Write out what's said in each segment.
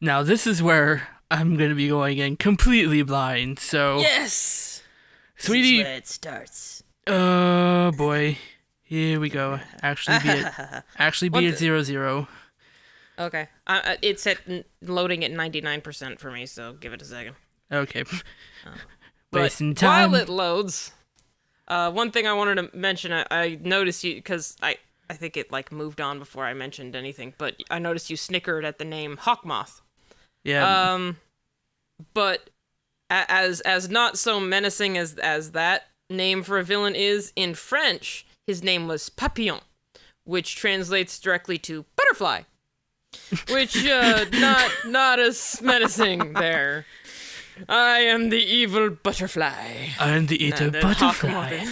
Now, this is where I'm going to be going in completely blind, so... Yes! Sweetie... This is where it starts. Oh, boy. Here we go. Actually be at 0-0. Okay. It's loading at 99% for me, so give it a second. Okay. But Wasting time. while it loads, one thing I wanted to mention, I noticed you, because I think it, like, moved on before I mentioned anything, but I noticed you snickered at the name Hawkmoth. Yeah. But as not so menacing as that name for a villain is, in French, his name was Papillon, which translates directly to butterfly. Which, not as menacing there. I am the evil butterfly. I am the eater butterfly.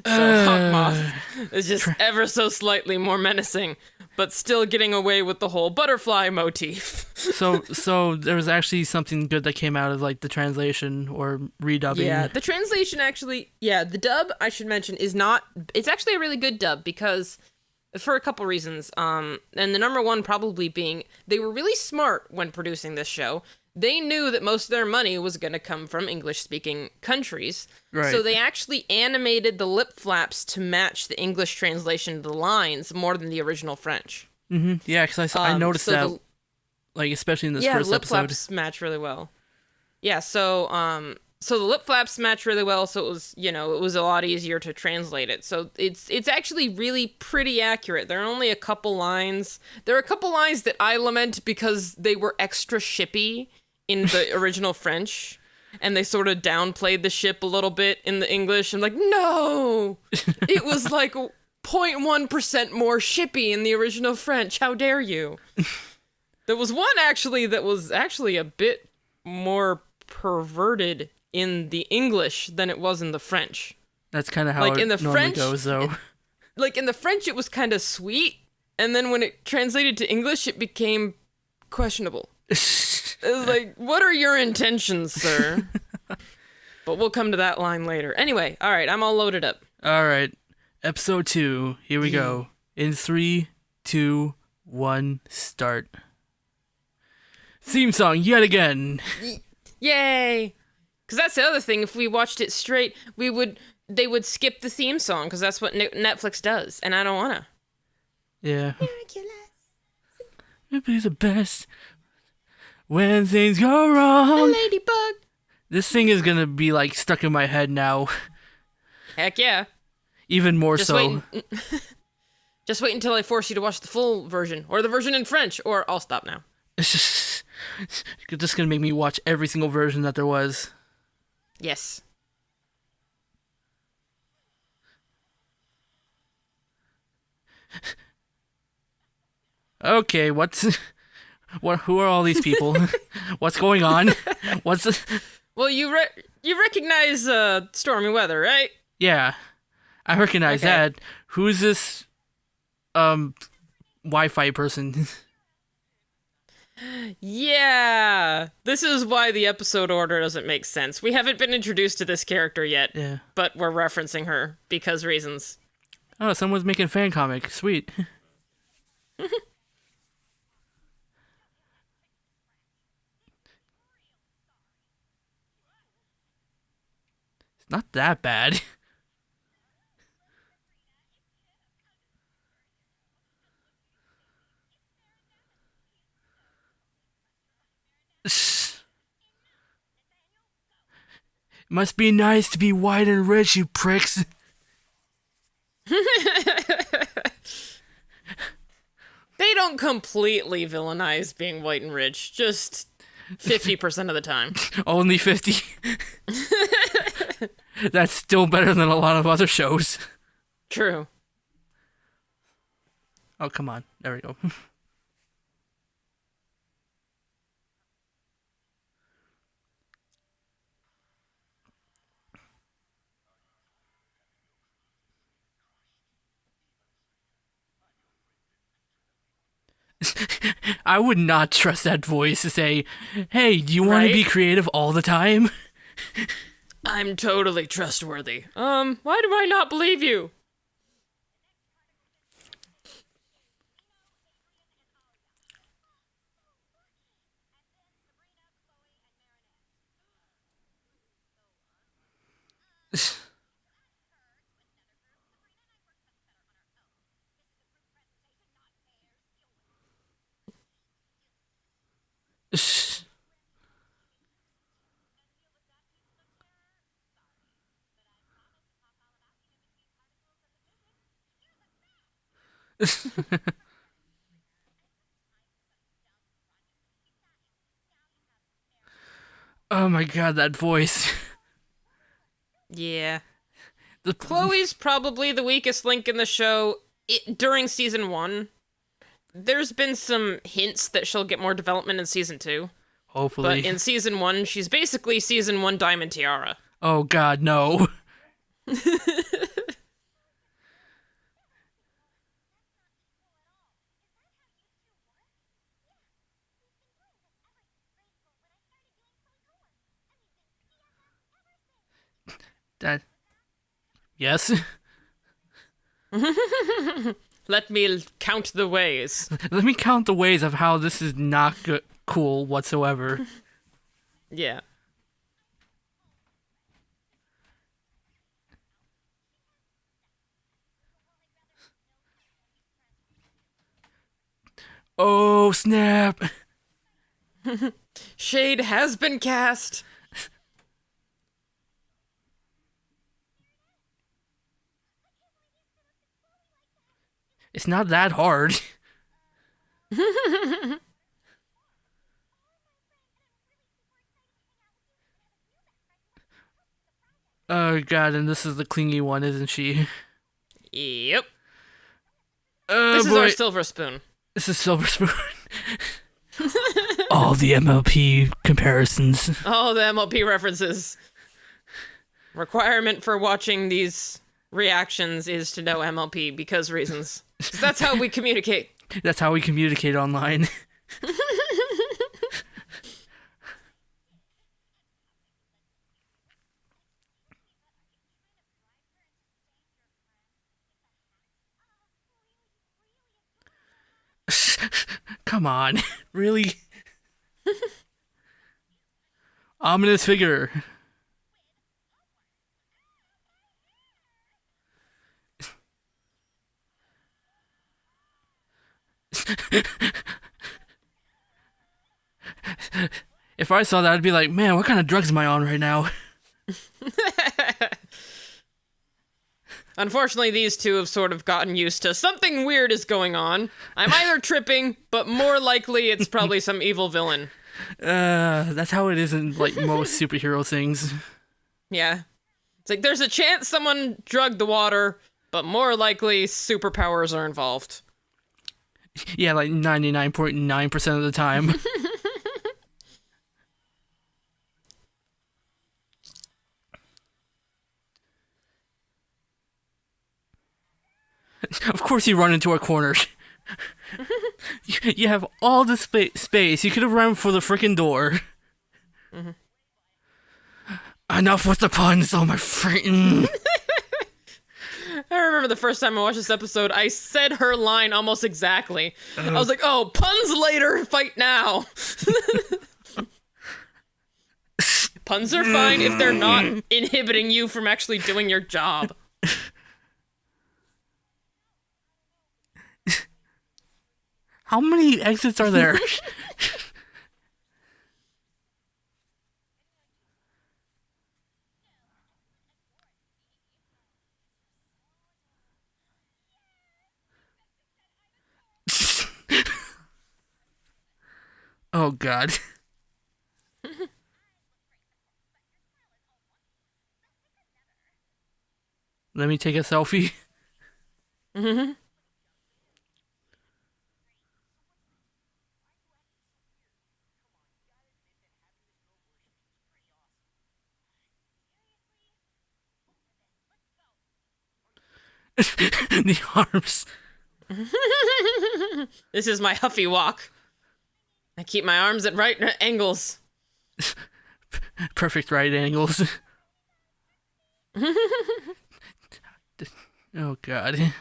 So Hawkmoth is just ever so slightly more menacing, but still getting away with the whole butterfly motif. So there was actually something good that came out of, like, the translation or redubbing. Yeah, the translation actually, the dub, I should mention, it's actually a really good dub because, for a couple reasons, and the number one probably being, they were really smart when producing this show. They knew that most of their money was going to come from English-speaking countries, right. So they actually animated the lip flaps to match the English translation of the lines more than the original French. Mm-hmm. Yeah, because I noticed that, like, especially in this first lip episode. flaps match really well. Yeah, so the lip flaps match really well, so it was a lot easier to translate it. So it's actually really pretty accurate. There are only a couple lines. There are a couple lines that I lament because they were extra shippy in the original French, and they sort of downplayed the ship a little bit in the English. I'm like, no! It was like 0.1% more shippy in the original French. How dare you? There was one actually that was actually a bit more perverted in the English than it was in the French. That's kind of how it normally goes, though. Like, in the French, it was kind of sweet, and then when it translated to English, it became questionable. It was like, what are your intentions, sir? But we'll come to that line later. Anyway, all right, I'm all loaded up. All right, episode 2, here we go. In 3, 2, 1, start. Theme song, yet again. Yay! Because that's the other thing. If we watched it straight, they would skip the theme song because that's what Netflix does, and I don't wanna. Yeah. Miraculous. It'd be the best when things go wrong. A ladybug. This thing is gonna be, like, stuck in my head now. Heck yeah. Even more so. Just wait until I force you to watch the full version, or the version in French, or I'll stop now. It's just gonna make me watch every single version that there was. Yes. Okay, who are all these people? What's going on? Well, you recognize Stormy Weather, right? Yeah, I recognize that. Who's this Wi-Fi person? Yeah, this is why the episode order doesn't make sense. We haven't been introduced to this character yet, but we're referencing her because reasons. Oh, someone's making a fan comic. Sweet. It's not that bad. Must be nice to be white and rich, you pricks. They don't completely villainize being white and rich, just 50% of the time. Only 50? That's still better than a lot of other shows. True. Oh, come on. There we go. I would not trust that voice to say, hey, do you want to be creative all the time? I'm totally trustworthy. Why do I not believe you? Oh my god, that voice. Yeah. The- Chloe's probably the weakest link in the show during season 1. There's been some hints that she'll get more development in season 2. But Hopefully. in season 1, she's basically season 1 Diamond Tiara. Oh god, no. That. Yes? Let me count the ways. Let me count the ways of how this is not cool whatsoever. Yeah. Oh, snap. Shade has been cast. It's not that hard. Oh god, and this is the clingy one, isn't she? Yep. Oh This is boy. our silver spoon. This is Silver Spoon. All the MLP comparisons. Oh, the MLP references. Requirement for watching these reactions is to know MLP because reasons. 'Cause that's how we communicate. That's how we communicate online. Come on. Really? Ominous figure. If I saw that, I'd be like, man, what kind of drugs am I on right now? Unfortunately, these two have sort of gotten used to something weird is going on. I'm either tripping, but more likely it's probably some evil villain. That's how it is in, like, most superhero things. Yeah. It's like there's a chance someone drugged the water, but more likely superpowers are involved. Yeah, like 99.9% of the time. Of course you run into a corner. You have all the space. You could have run for the freaking door. Mm-hmm. Enough with the puns. Oh my freaking. I remember the first time I watched this episode, I said her line almost exactly. I was like, oh, puns later, fight now. Puns are fine if they're not inhibiting you from actually doing your job. How many exits are there? Oh god. Let me take a selfie. Mm-hmm. The arms. This is my huffy walk. I keep my arms at right angles. Perfect right angles. Oh god.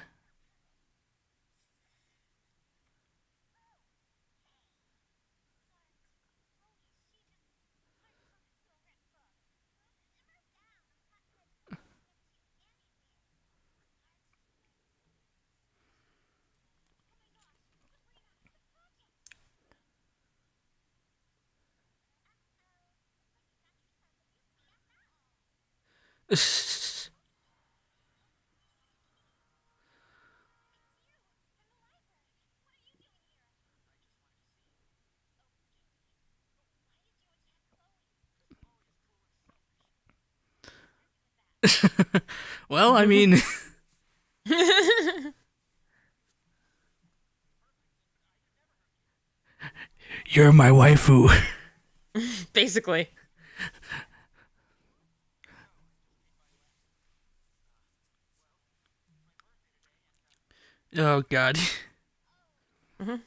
Well, I mean, you're my waifu. Basically. Oh God. Mhm.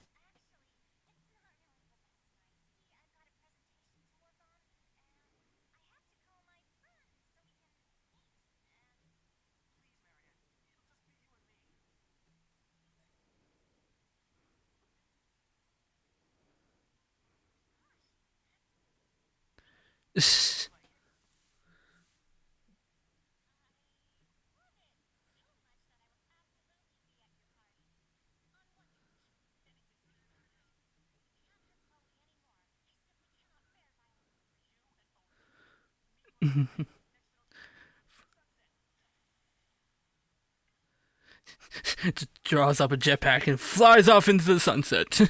Just draws up a jetpack and flies off into the sunset.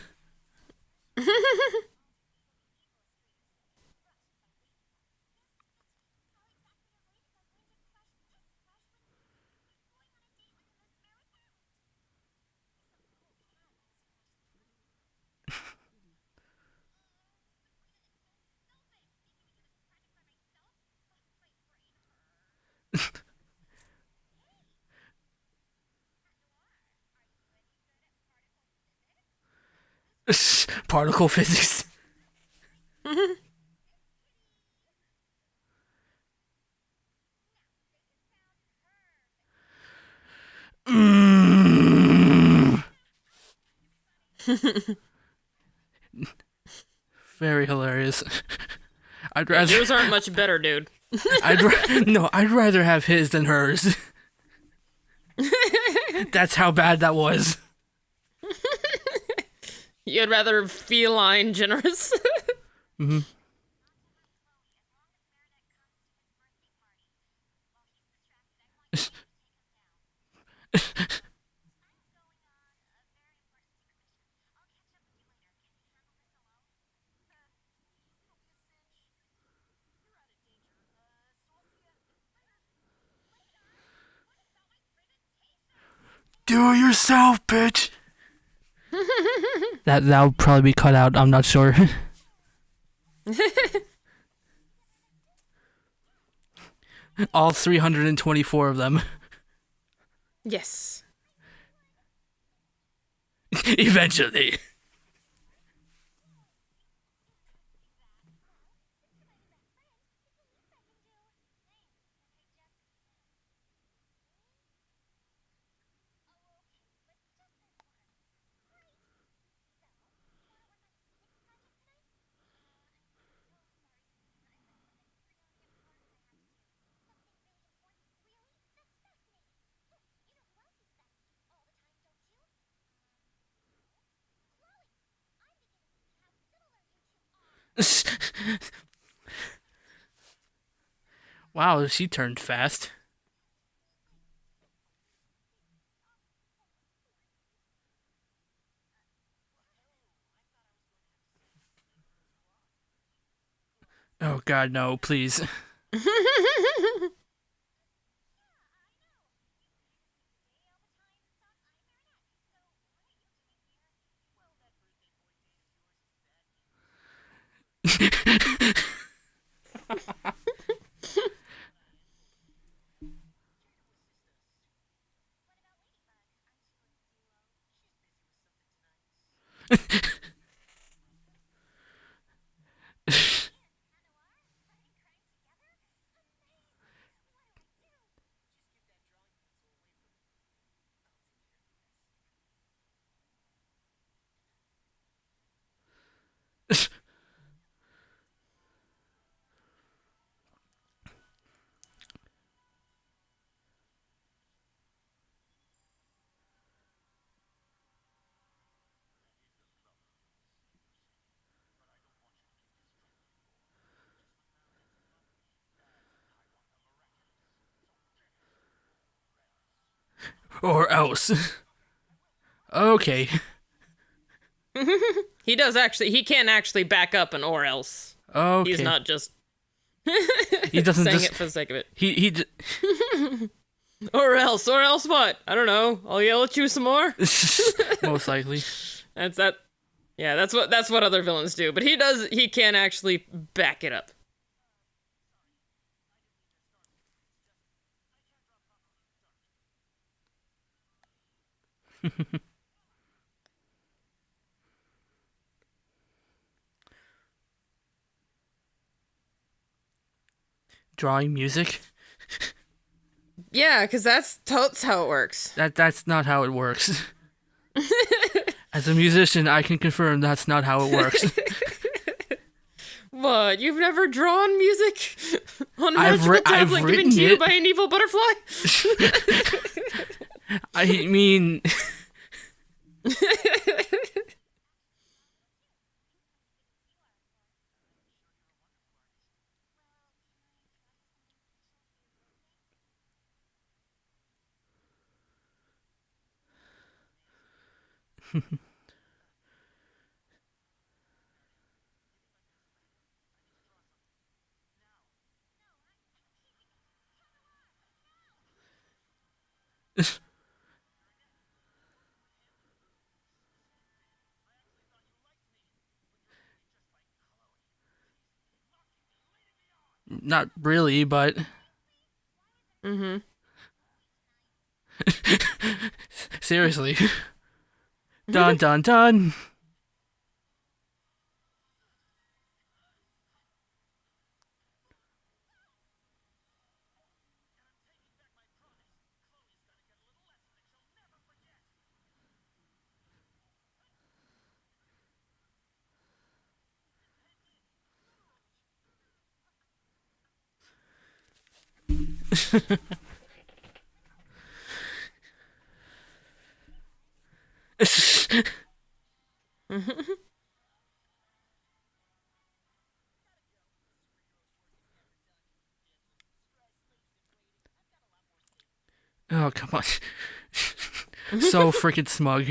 Particle physics. Mm. Very hilarious. I'd Yeah, rather. yours aren't much better, dude. No. I'd rather have his than hers. That's how bad that was. You'd rather feline generous. Hmm. Do it yourself, bitch. That'll probably be cut out. I'm not sure. All 324 of them. Yes. Eventually. Wow, she turned fast. Oh God, no, please. Or else. Okay. He does actually. He can actually back up an or else. Okay. He's not just He doesn't saying just. it for the sake of it. He Or else what? I don't know. I'll yell at you some more. most likely. That's that. Yeah, that's what other villains do. But he does. He can actually back it up. Drawing music? Yeah, because that's how it works. That's not how it works. As a musician, I can confirm that's not how it works. What? You've never drawn music on a I've magical tablet given written to you it. by an evil butterfly? I mean, not really, but Mm-hmm. seriously. Dun dun dun. Oh, come on. So freaking smug.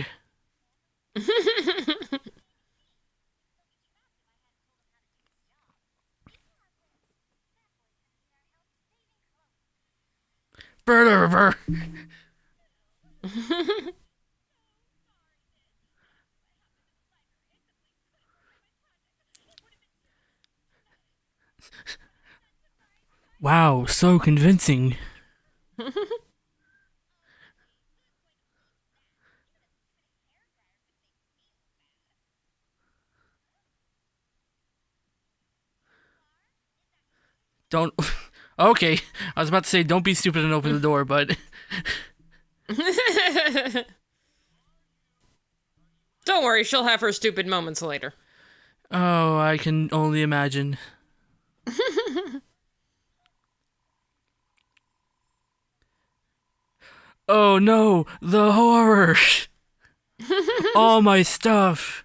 Brr, brr. Wow, so convincing. Don't. Okay, I was about to say don't be stupid and open the door, but Don't worry, she'll have her stupid moments later. oh, I can only imagine. Oh no, the horror! All my stuff.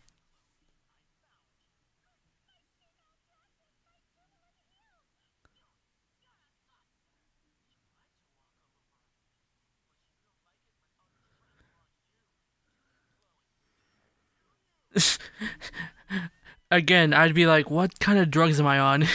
Again, I'd be like, what kind of drugs am I on?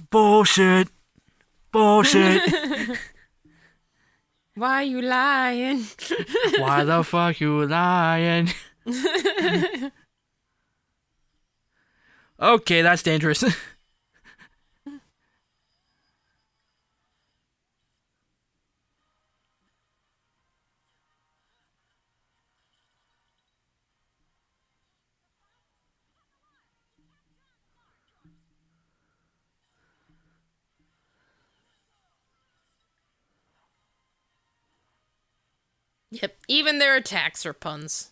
Bullshit. Bullshit. Why you lying? Why the fuck you lying? Okay, that's dangerous. Yep, even their attacks are puns.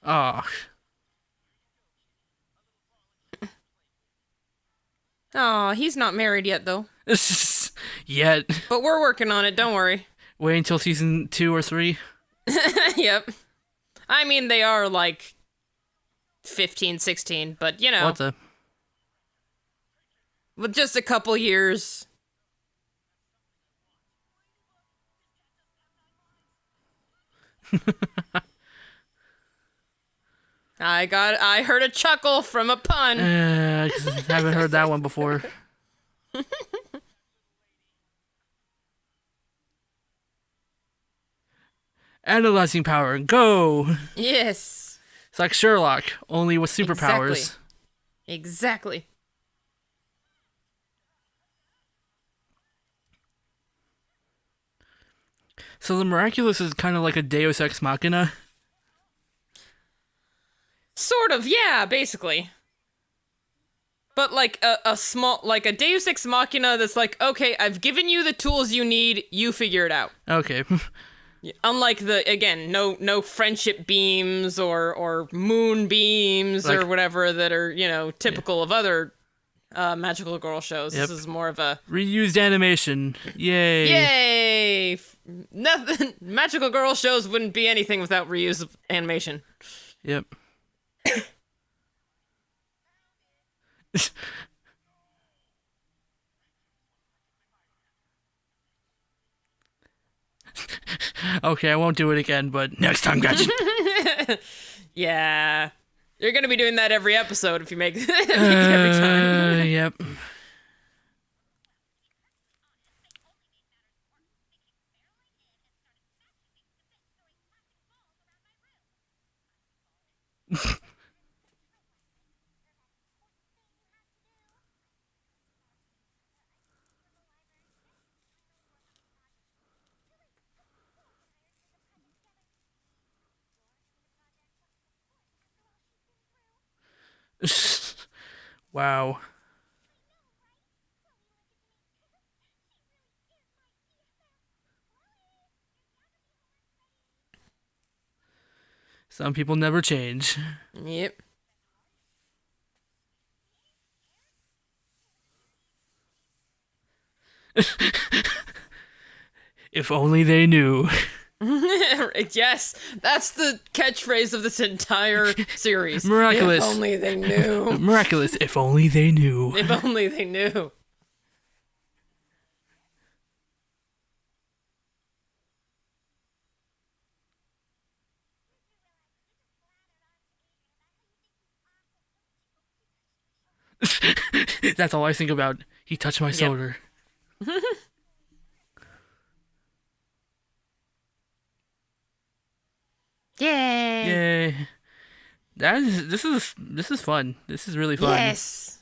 Oh. Oh, he's not married yet, though. Yet. But we're working on it, don't worry. Wait until season 2 or 3. Yep. I mean, they are like 15, 16, but you know. What the? With just a couple years. I heard a chuckle from a pun. I haven't heard that one before. Analyzing power, go! Yes. It's like Sherlock, only with superpowers. Exactly. So the Miraculous is kind of like a Deus Ex Machina. Sort of, yeah, basically. But like a small, like a Deus Ex Machina that's like, okay, I've given you the tools you need, you figure it out. Okay. Unlike no friendship beams or moon beams like, or whatever that are, typical of other magical girl shows. Yep. This is more of a reused animation. Yay. Yay! Nothing. Magical girl shows wouldn't be anything without reused animation. Yep. Okay, I won't do it again, but next time, gotcha. Yeah. You're gonna be doing that every episode if you make it every time. Yep. Wow. Some people never change. Yep. If only they knew. Yes, that's the catchphrase of this entire series. Miraculous. If only they knew. Miraculous. If only they knew. If only they knew. That's all I think about. He touched my shoulder. Yay! Yay. This is fun. This is really fun. Yes.